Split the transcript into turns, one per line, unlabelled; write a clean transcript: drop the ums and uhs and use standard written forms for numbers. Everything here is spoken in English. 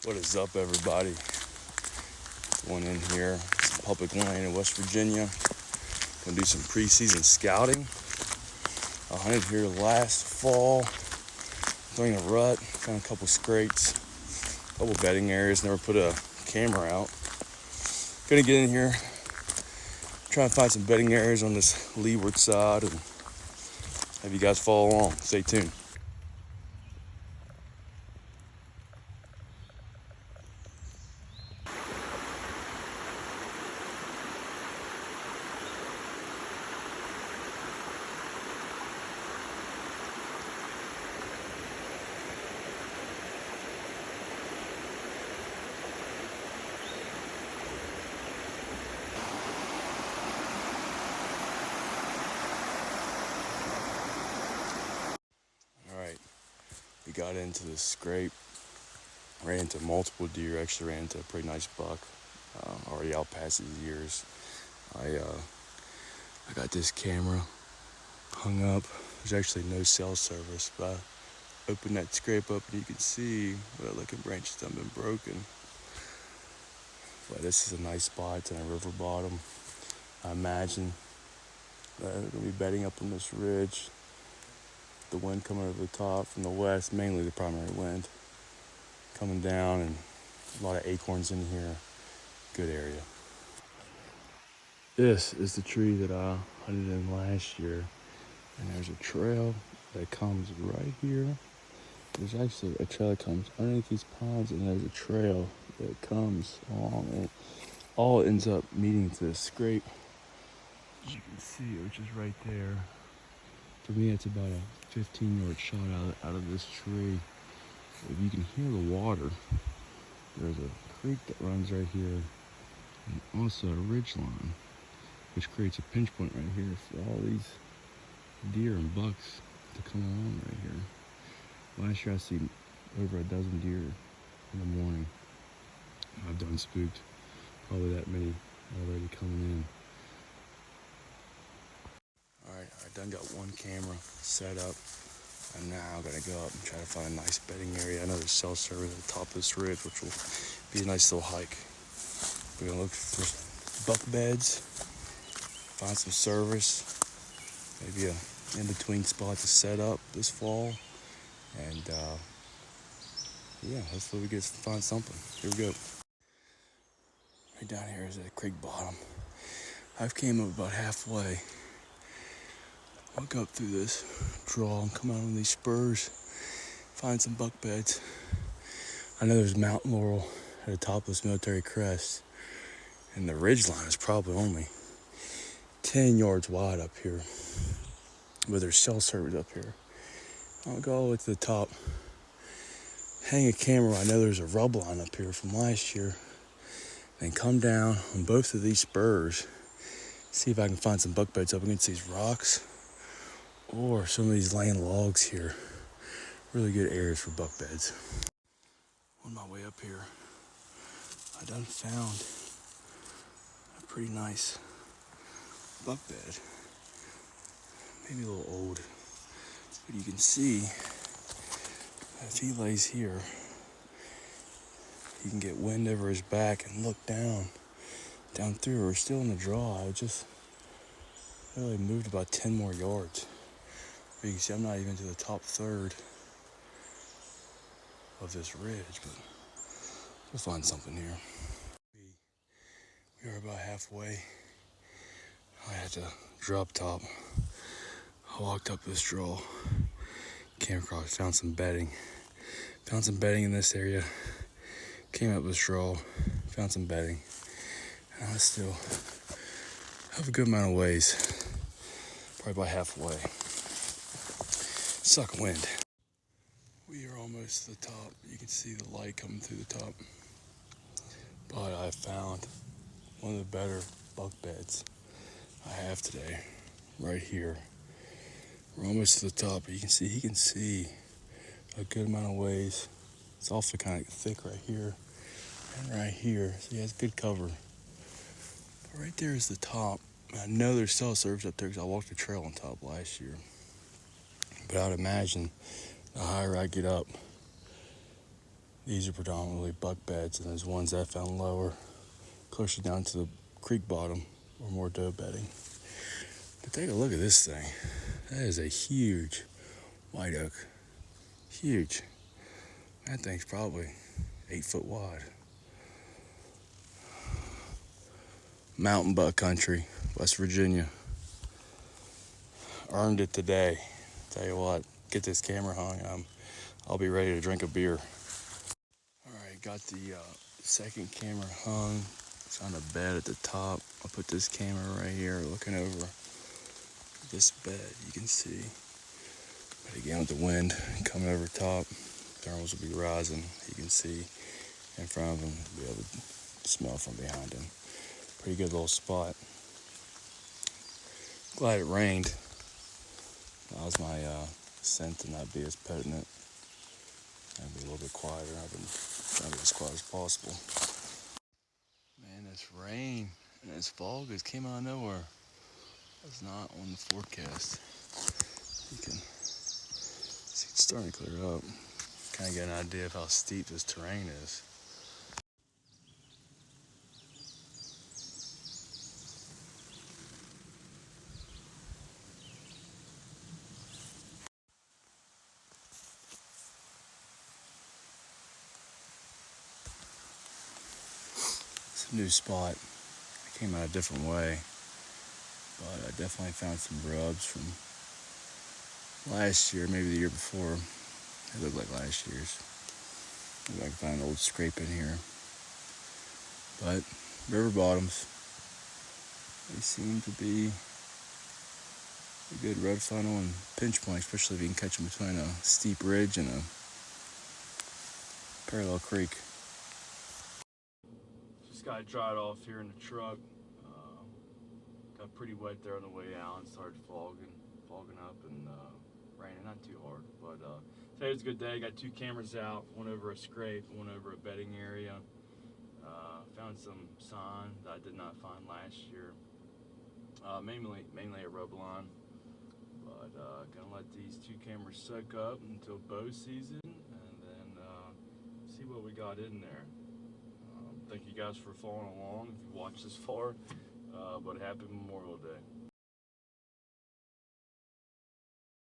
What is up, everybody? Going in here, some public land in West Virginia. Gonna do some preseason scouting. I hunted here last fall during a rut, found a couple scrapes, a couple bedding areas, never put a camera out. Gonna get in here, try and find some bedding areas on this leeward side and have you guys follow along. Stay tuned. Alright, we got into this scrape, ran into multiple deer, actually ran into a pretty nice buck, already out past his years. I got this camera hung up. There's actually no cell service, but I opened that scrape up and you can see where the licking branches have been broken. But this is a nice spot. It's on a river bottom. I imagine that they're gonna be bedding up on this ridge. The wind coming over the top from the west, mainly the primary wind, coming down, and a lot of acorns in here. Good area. This is the tree that I hunted in last year, and there's a trail that comes right here. There's actually a trail that comes underneath these pines, and there's a trail that comes along, and it all ends up meeting to this scrape, as you can see, which is right there. For me, it's about a 15-yard shot out of this tree. If you can hear the water, there's a creek that runs right here, and also a ridge line, which creates a pinch point right here for all these deer and bucks to come along right here. Last year I seen over a dozen deer in the morning. I've done spooked probably that many already coming in. Alright, I done got one camera set up, and now I'm gonna go up and try to find a nice bedding area. I know there's cell service at the top of this ridge, which will be a nice little hike. We're gonna look for buck beds, find some service, maybe a in-between spot to set up this fall, and yeah, hopefully we find something. Here we go. Right down here is a creek bottom. I've came up about halfway. I'll go up through this draw and come out on these spurs, find some buck beds. I know there's mountain laurel at the top of this military crest, and the ridge line is probably only 10 yards wide up here, but there's cell service up here. I'll go all the way to the top, hang a camera. I know there's a rub line up here from last year, then come down on both of these spurs, see if I can find some buck beds up against these rocks or some of these laying logs here. Really good areas for buck beds. On my way up here, I done found a pretty nice buck bed. Maybe a little old, but you can see if he lays here, he can get wind over his back and look down through. We're still in the draw. I just really moved about 10 more yards. But you can see I'm not even to the top third of this ridge, but we'll find something here. We are about halfway. I had to drop top. I walked up this draw, came across, found some bedding. Found some bedding in this area. Came up this draw, found some bedding. And I still have a good amount of ways, probably about halfway. Suck wind. We are almost to the top. You can see the light coming through the top. But I found one of the better buck beds I have today, right here. We're almost to the top, but you can see, he can see a good amount of ways. It's also kind of thick right here and right here, so he has good cover. But right there is the top. I know there's cell service up there because I walked the trail on top last year. But I'd imagine the higher I get up, These are predominantly buck beds, and there's ones that I found lower, closer down to the creek bottom, or more doe bedding. But take a look at this thing. That is a huge white oak. Huge. That thing's probably 8 foot wide. Mountain buck country, West Virginia. Earned it today. Tell you what, get this camera hung. I'll be ready to drink a beer. All right, got the second camera hung. It's on a bed at the top. I'll put this camera right here, looking over this bed. You can see. But again, with the wind coming over top, thermals will be rising. You can see in front of him. You'll be able to smell from behind him. Pretty good little spot. Glad it rained. Allows my scent to not be as potent. And be a little bit quieter. I've been trying to be as quiet as possible. Man, this rain and this fog just came out of nowhere. That's not on the forecast. You can see it's starting to clear up. Kind of get an idea of how steep this terrain is. It's a new spot. I came out a different way, but I definitely found some rubs from last year, maybe the year before. They look like last year's. Maybe I can find an old scrape in here. But river bottoms, they seem to be a good red funnel and pinch point, especially if you can catch them between a steep ridge and a parallel creek. Just got dried off here in the truck. Got pretty wet there on the way out and started fogging up and raining, not too hard. But today was a good day. Got 2 cameras out, one over a scrape, one over a bedding area. Found some sign that I did not find last year. Mainly a rub line. But gonna let these 2 cameras soak up until bow season, and then see what we got in there. Thank you guys for following along if you watched this far. But happy Memorial Day.